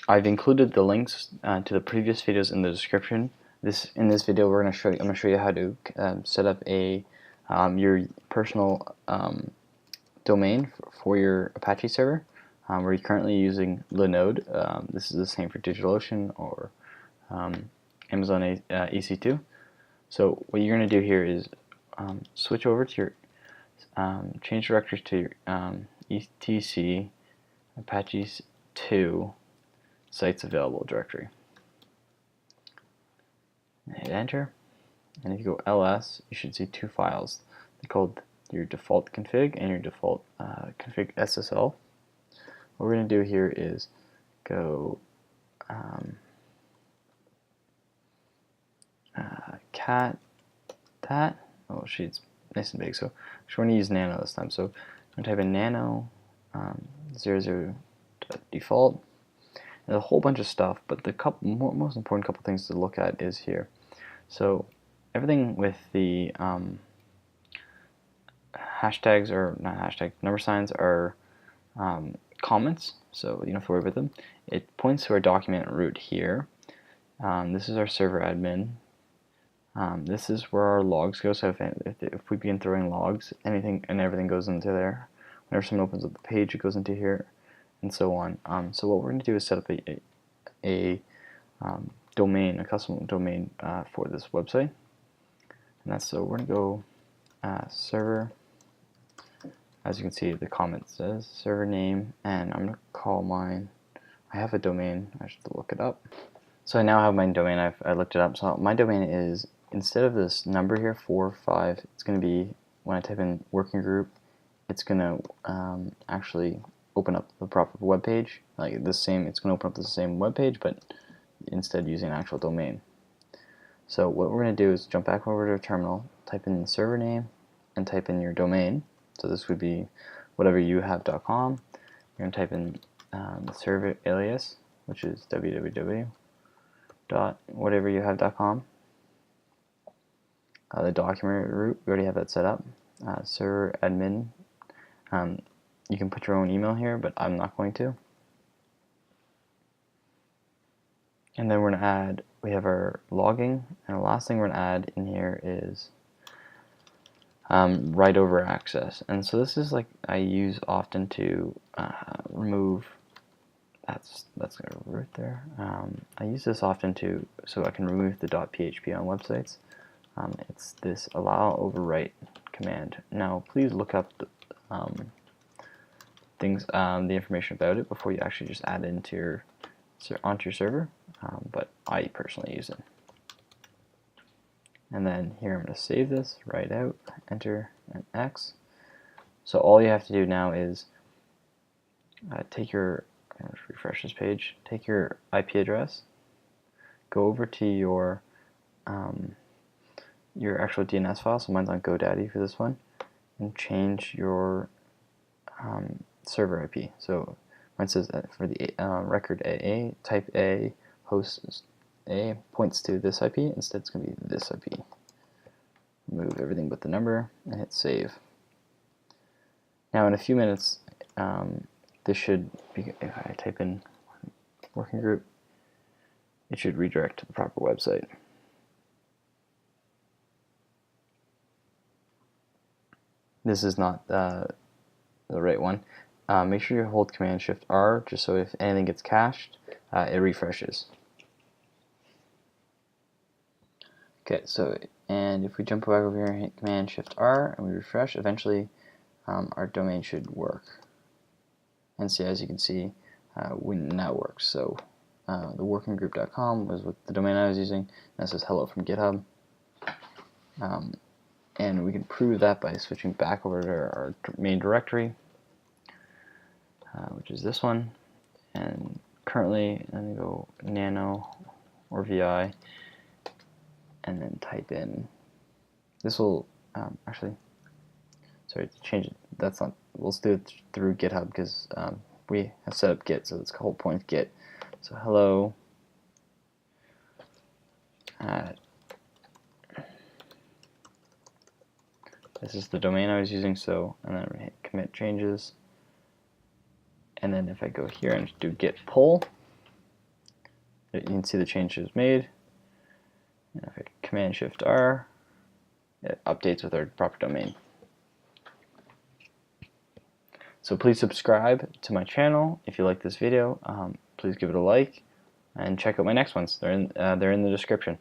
I've included the links to the previous videos in the description. In this video, I'm going to show you how to set up a your personal domain for your Apache server. We're currently using Linode. This is the same for DigitalOcean or Amazon EC2. So what you're going to do here is switch over to your change directories to your etc Apache 2 sites available directory. Hit enter, and if you go ls, you should see two files. They're called your default config and your default config SSL. What we're going to do here is go cat that. Oh, she's nice and big, so we're going to use nano this time. So I'm going to type in nano 00.default. There's a whole bunch of stuff, but the most important couple things to look at is here. So everything with the hashtags, or not hashtags, number signs are comments, so you don't have to worry about them. It points to our document root here. This is our server admin. This is where our logs go, so if we begin throwing logs, anything and everything goes into there. Whenever someone opens up the page, it goes into here, and so on. So what we're going to do is set up a domain, a custom domain for this website. And that's, so we're going to go server. As you can see, the comment says server name, and I'm going to call mine. I have a domain. I should look it up. So I now have my domain. I looked it up. So my domain is, instead of this number here, 4.5, it's going to be, when I type in working group, it's going to actually open up the proper web page. Like the same, it's going to open up the same web page, but instead using an actual domain. So what we're going to do is jump back over to a terminal, type in the server name, and type in your domain. So this would be whateveryouhave.com. You're going to type in the server alias, which is www.whateveryouhave.com. The document root, we already have that set up. Server admin. You can put your own email here, but I'm not going to. And then we're going to add, we have our logging, and the last thing we're going to add in here is write over access. And so this is like I use often to remove, that's going to root there. I use this often so I can remove the .php on websites. It's this allow overwrite command. Now please look up the the information about it before you actually just add it onto your server, but I personally use it. And then here I'm going to save this, write out, enter, and X. So all you have to do now is take your, let's refresh this page, take your IP address, go over to your actual DNS file, so mine's on GoDaddy for this one, and change your server IP. So mine says that for the record AA, type A, host A points to this IP. Instead, it's going to be this IP. Remove everything but the number and hit save. Now, in a few minutes, this should be, if I type in working group, it should redirect to the proper website. This is not the right one. Make sure you hold Command Shift R, just so if anything gets cached, it refreshes. Okay, so, and if we jump back over here and hit Command Shift R and we refresh, eventually our domain should work. And see, as you can see, now works. So the workinggroup.com was what the domain I was using. That says hello from GitHub. And we can prove that by switching back over to our main directory, which is this one. And currently, I'm going to go nano or vi, and then type in, this will, actually, sorry, to change it, that's not, we'll do it through GitHub because we have set up Git, so that's the whole point of Git. So hello at, this is the domain I was using, so, and then we hit commit changes, and then if I go here and do git pull, You can see the changes made. And if I Command Shift R, it updates with our proper domain. So please subscribe to my channel if you like this video. Please give it a like and check out my next ones. They're in the description.